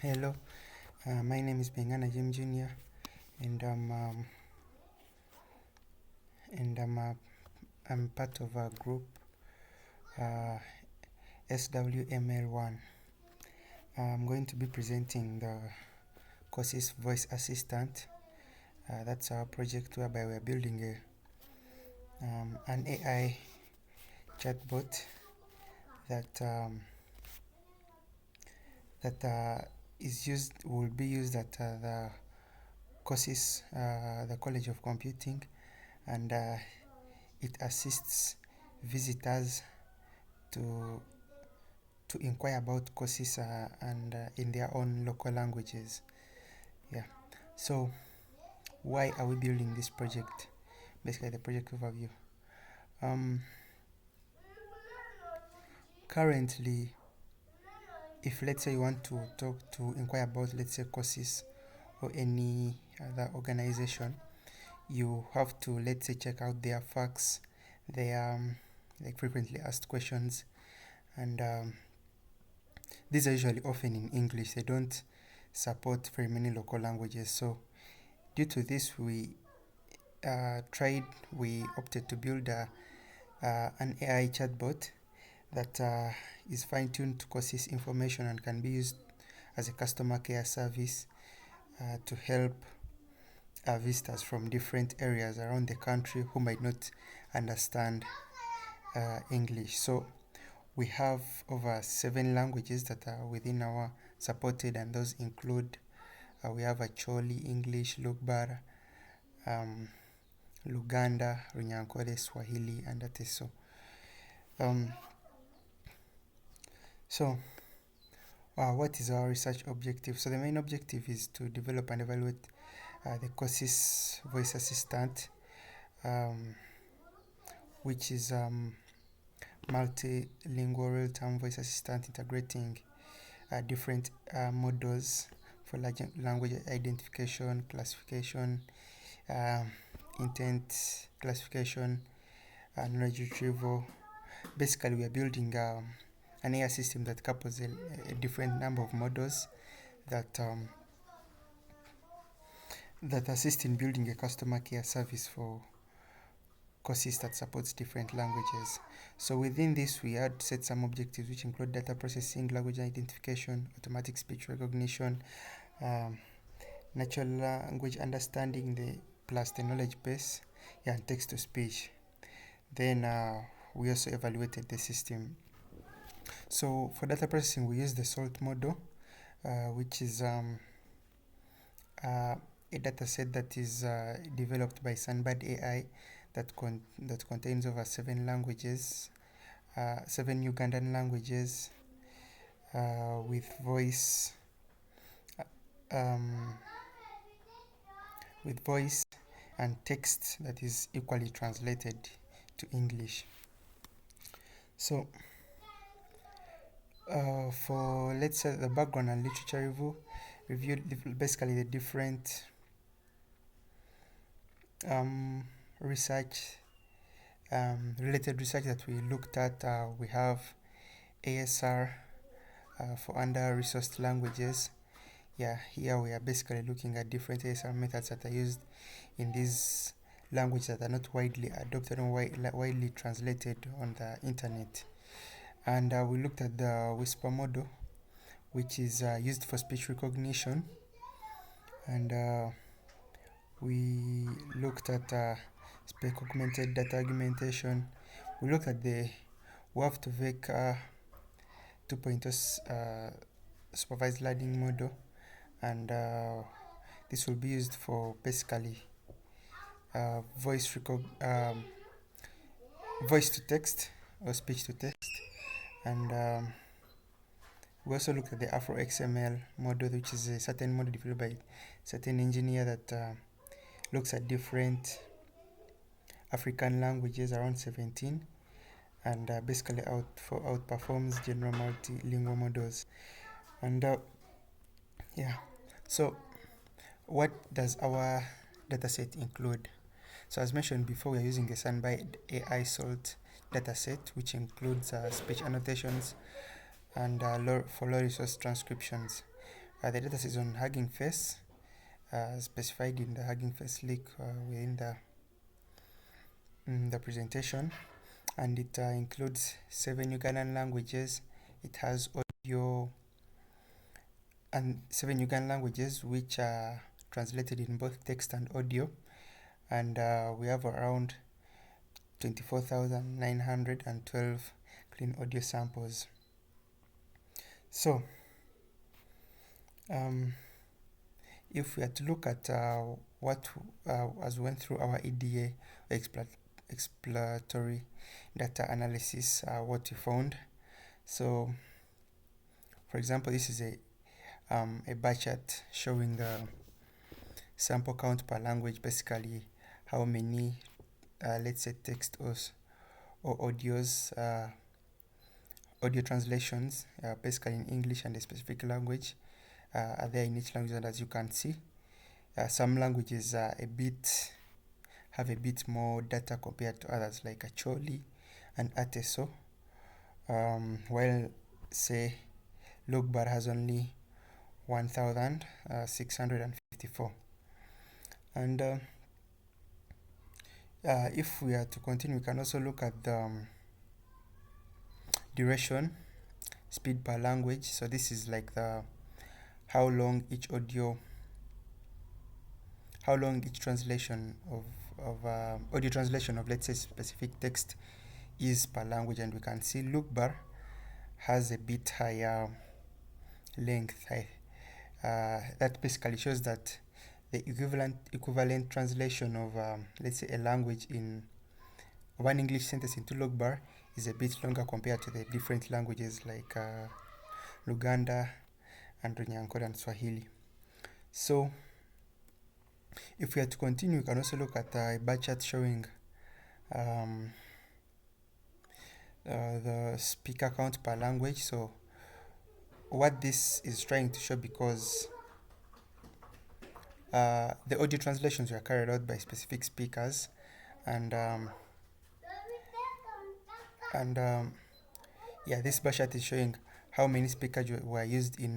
Hello, my name is Bengana Jim Jr. and I'm part of a group uh, SW-ML-1. I'm going to be presenting the CoCIS voice assistant. That's our project whereby we're building an AI chatbot that will be used at the CoCIS, the College of Computing, and it assists visitors to inquire about courses and in their own local languages. Yeah. So why are we building this project? Basically, the project overview. Um, Currently, if let's say you want to inquire about, let's say, courses or any other organization, you have to, let's say, check out their facts, their like frequently asked questions, and these are usually often in English. They don't support very many local languages. So due to this, we opted to build an AI chatbot that is fine-tuned to CoCIS information and can be used as a customer care service to help visitors from different areas around the country who might not understand English. So we have over 7 languages that are within our supported, and those include we have Acholi, English, Lugbar, Luganda, Runyankole, Swahili, and Ateso. What is our research objective? So the main objective is to develop and evaluate the CoCIS voice assistant, which is multilingual real-time voice assistant integrating different models for large language identification, classification, intent classification, knowledge retrieval. Basically, we are building an AI system that couples a different number of models that assist in building a customer care service for courses that supports different languages. So within this, we had set some objectives which include data processing, language identification, automatic speech recognition, natural language understanding, plus the knowledge base, and text to speech. Then we also evaluated the system. So for data processing, we use the SALT model, which is a data set that is developed by Sunbird AI that contains over 7 languages, 7 Ugandan languages, with voice and text that is equally translated to English. So for, let's say, the background and literature reviewed basically the different related research that we looked at. We have ASR for under-resourced languages. Here we are basically looking at different ASR methods that are used in these languages that are not widely adopted or widely translated on the internet. And we looked at the Whisper model, which is used for speech recognition. And we looked at spec augmented data augmentation. We looked at the WAV2VEC 2.0 supervised learning model, and this will be used for basically voice to text or speech to text. And we also looked at the Afro XML model, which is a certain model developed by a certain engineer that looks at different African languages, around 17, and basically outperforms general multilingual models. And so what does our dataset include? So as mentioned before, we are using a Sunbird AI SALT dataset, which includes speech annotations and for low resource transcriptions. The data is on Hugging Face, specified in the Hugging Face link within the presentation, and it includes 7 Ugandan languages. It has audio and 7 Ugandan languages which are translated in both text and audio, and we have around 24,912 clean audio samples. So if we are to look at what as we went through our EDA exploratory data analysis, what we found. So for example, this is a bar chart showing the sample count per language, basically how many let's say text or audio translations, basically in English and a specific language, are there in each language. And as you can see, some languages have a bit more data compared to others, like Acholi and Ateso, while say Lugbar has only 1,654. And if we are to continue, we can also look at the duration, speed per language. So this is like the how long each translation of audio translation of, let's say, specific text is per language. And we can see Lugbar has a bit higher length. That basically shows that the equivalent translation of let's say a language in one English sentence into Lugbar is a bit longer compared to the different languages like Luganda and Runyankore and Swahili. So if we are to continue, we can also look at a bar chart showing the speaker count per language. So what this is trying to show, because the audio translations were carried out by specific speakers, and yeah, this bar chart is showing how many speakers were used in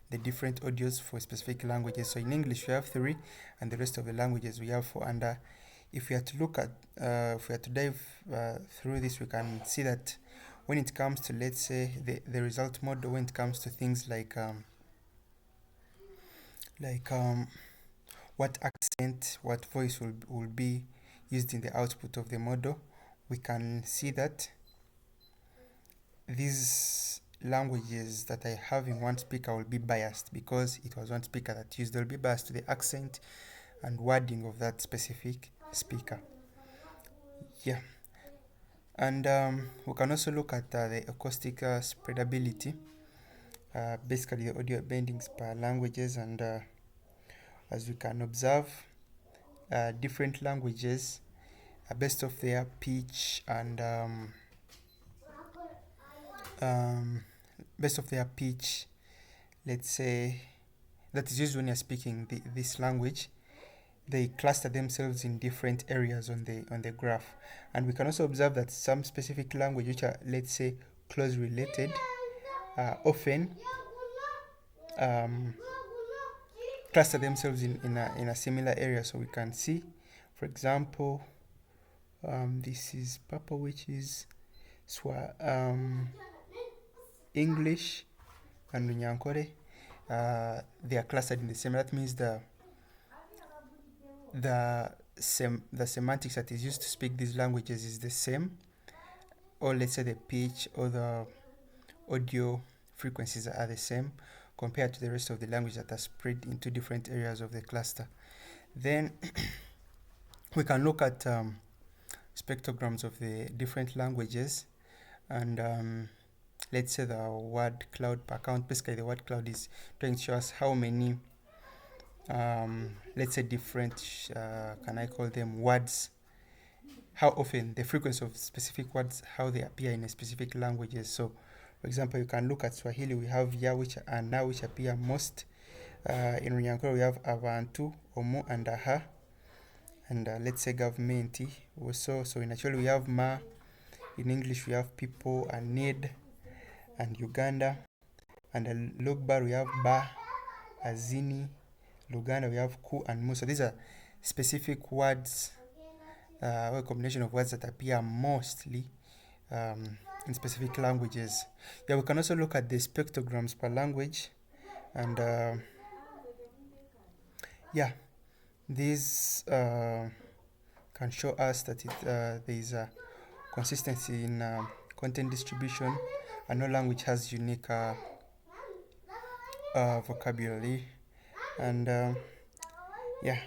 the different audios for specific languages. So in English we have 3, and the rest of the languages we have 4. And if we are to look at, if we are to dive through this, we can see that when it comes to, let's say, the result model, when it comes to things like what accent, what voice will be used in the output of the model, we can see that these languages that I have in one speaker will be biased because it was one speaker that used. They'll be biased to the accent and wording of that specific speaker. Yeah. And we can also look at the acoustic spreadability, basically the audio bendings per languages. And as we can observe, different languages, based off their pitch and let's say, that is used when you're speaking this language, they cluster themselves in different areas on the graph. And we can also observe that some specific language which are, let's say, close related, often cluster themselves in a similar area. So we can see, for example, this is purple, which is English and Runyankore. They are clustered in the same. That means the semantics that is used to speak these languages is the same, or let's say the pitch or the audio frequencies are the same compared to the rest of the language that are spread into different areas of the cluster. Then we can look at spectrograms of the different languages, and let's say the word cloud per count. Basically, the word cloud is trying to show us how many let's say different can I call them words, how often the frequency of specific words, how they appear in a specific languages. So for example, you can look at Swahili, we have ya which and na which appear most. In Runyankore we have abantu, omu, and aha, and let's say government also. So in Acholi we have ma. In English we have people and need and Uganda, and Lugbar we have ba Azini, Luganda, we have Ku and Mu. So these are specific words or a combination of words that appear mostly in specific languages. Yeah, we can also look at the spectrograms per language, and yeah, these can show us that there is a consistency in content distribution, and no language has unique vocabulary. And yeah,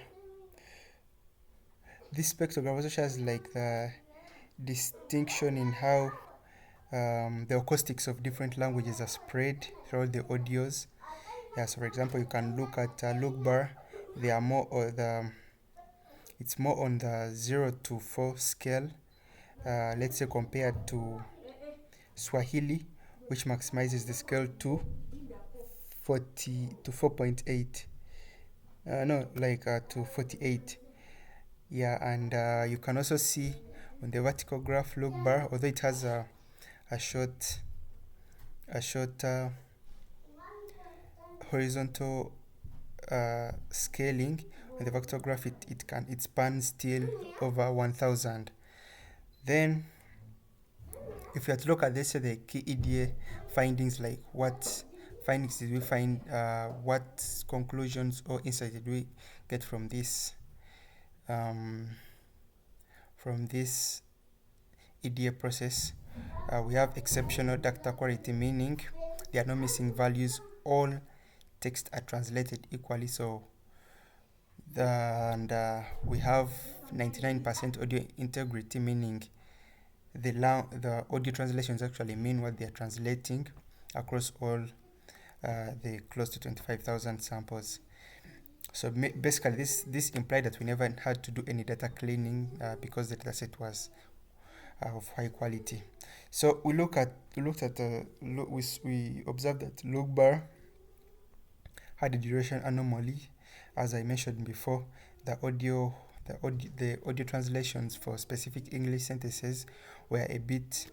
this spectrogram also shows like the distinction in how the acoustics of different languages are spread throughout the audios. Yeah, so for example, you can look at Lugbar. They are more or the it's more on the 0 to 4 scale. Let's say compared to Swahili, which maximizes the scale to 40 to 4.8. No, like to 48. Yeah, and you can also see on the vertical graph Lugbar, although it has a short horizontal scaling. On the vector graph, it spans till over 1000. Then if you have to look at this, the key EDA findings, like what findings did we find, what conclusions or insights did we get from this EDA process. We have exceptional data quality, meaning there are no missing values, all text are translated equally. So we have 99% audio integrity, meaning the audio translations actually mean what they are translating across all the close to 25,000 samples. So basically this implied that we never had to do any data cleaning because the dataset was of high quality. So we observed that Lugbar had a duration anomaly. As I mentioned before, the audio translations for specific English sentences were a bit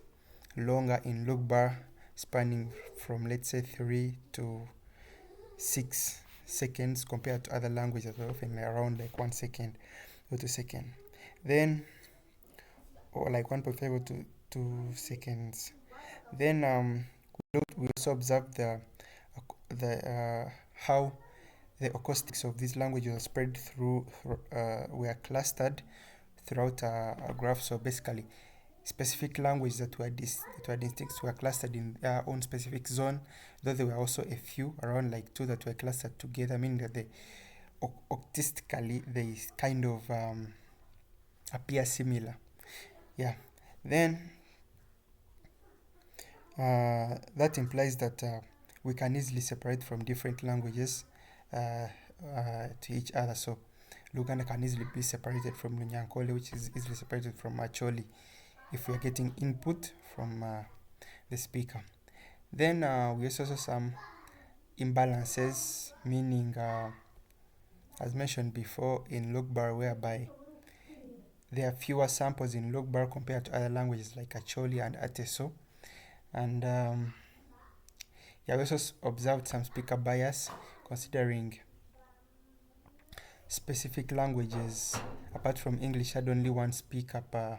longer in Lugbar, spanning from, let's say, 3 to 6 seconds compared to other languages that were often around like 1 second or 2 seconds. Then, or like 1.5 or 2 seconds. Then we also observed the how the acoustics of these languages are spread through were clustered throughout a graph. So basically, specific languages that were distinct were clustered in their own specific zone, though there were also a few, around like 2, that were clustered together, meaning that they acoustically they kind of appear similar. Yeah. Then that implies that we can easily separate from different languages to each other. So Luganda can easily be separated from Lunyankole, which is easily separated from Acholi, if we are getting input from the speaker. Then we also saw some imbalances, meaning as mentioned before in Lugbar, whereby there are fewer samples in Lugbar compared to other languages like Acholi and Ateso. And we also observed some speaker bias, considering specific languages apart from English had only one speaker per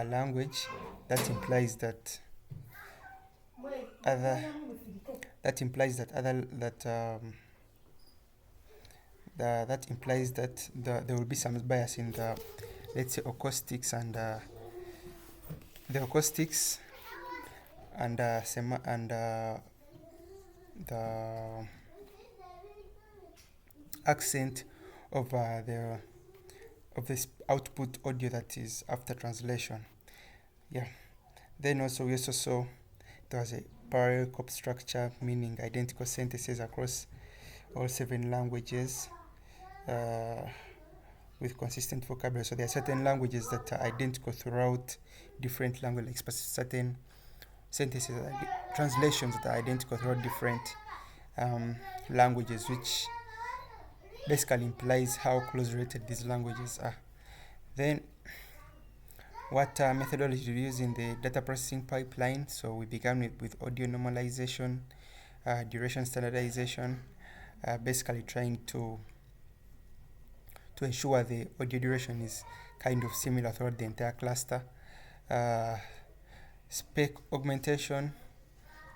language. That implies that there will be some bias in the, let's say, acoustics and the accent of this output audio that is after translation. Yeah. Then also we also saw there was a parallel copy structure, meaning identical sentences across all 7 languages with consistent vocabulary. So there are certain languages that are identical throughout different languages, like certain sentences, translations that are identical throughout different languages, which basically implies how close related these languages are. Then what methodology we use in the data processing pipeline. So we began with audio normalization, duration standardization, basically trying to ensure the audio duration is kind of similar throughout the entire cluster. Spec augmentation.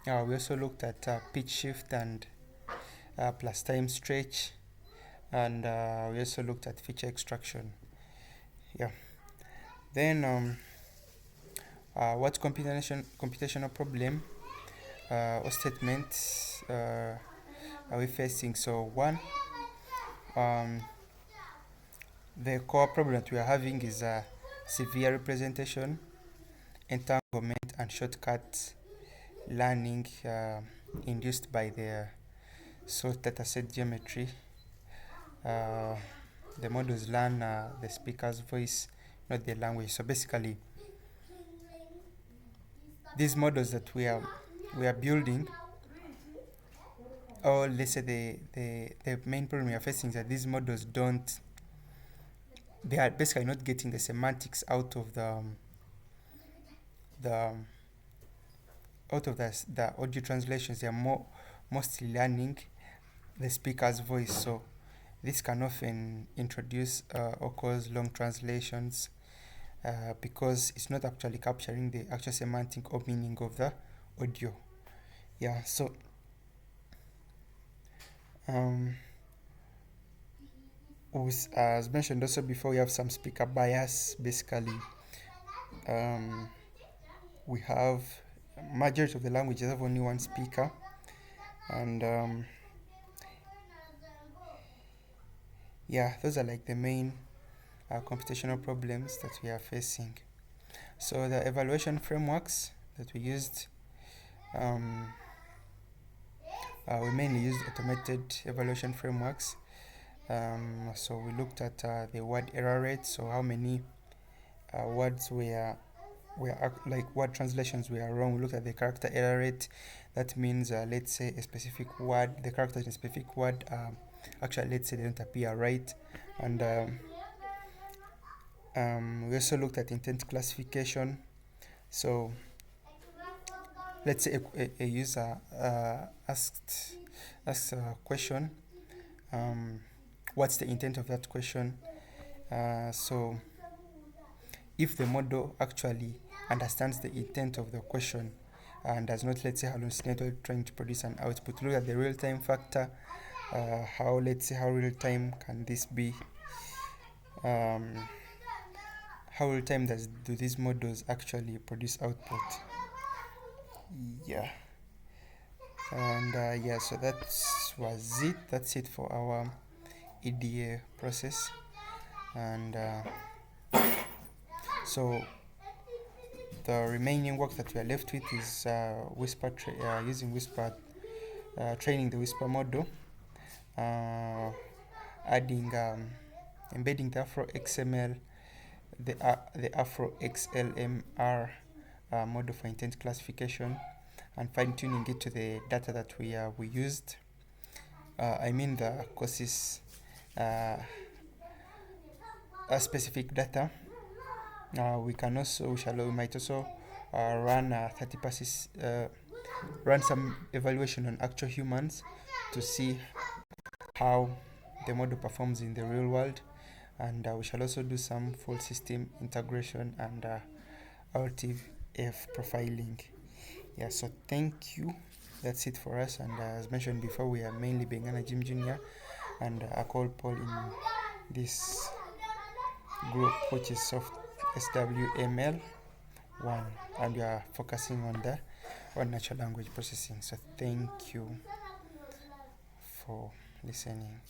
We also looked at pitch shift and plus time stretch, and we also looked at feature extraction. Yeah. Then what computational problem or statements are we facing? So one, the core problem that we are having is severe representation, entanglement, and shortcut learning induced by the source dataset geometry. The models learn the speaker's voice, not the language. So basically, these models that we are building, or let's say the main problem we are facing is that these models they are basically not getting the semantics out of the the audio translations. They are mostly learning the speaker's voice. So this can often introduce or cause long translations because it's not actually capturing the actual semantic or meaning of the audio. Yeah, so as mentioned also before, we have some speaker bias. Basically, we have majority of the languages have only one speaker, and yeah, those are like the main computational problems that we are facing. So the evaluation frameworks that we used, we mainly used automated evaluation frameworks. So we looked at the word error rate, so how many words like word translations were wrong. We looked at the character error rate. That means let's say a specific word, the characters in a specific word actually, let's say, they don't appear right. And we also looked at intent classification. So let's say a user asks a question. What's the intent of that question? So if the model actually understands the intent of the question and does not, let's say, hallucinate while trying to produce an output, look at the real-time factor. How real-time can this be? How real-time do these models actually produce output? Yeah. And yeah, so that's it for our EDA process. And so the remaining work that we are left with is using Whisper, training the Whisper model, adding embedding the Afro XML, the Afro XLMR model for intent classification, and fine-tuning it to the data that we used. I mean the CoCIS specific data. We might also run 30 passes, run some evaluation on actual humans to see how the model performs in the real world, and we shall also do some full system integration and RTF profiling. Yeah, so thank you. That's it for us. And as mentioned before, we are mainly being an Jim Junior and a call Paul in this group, which is SW-ML-1, and we are focusing on natural language processing. So thank you for listening.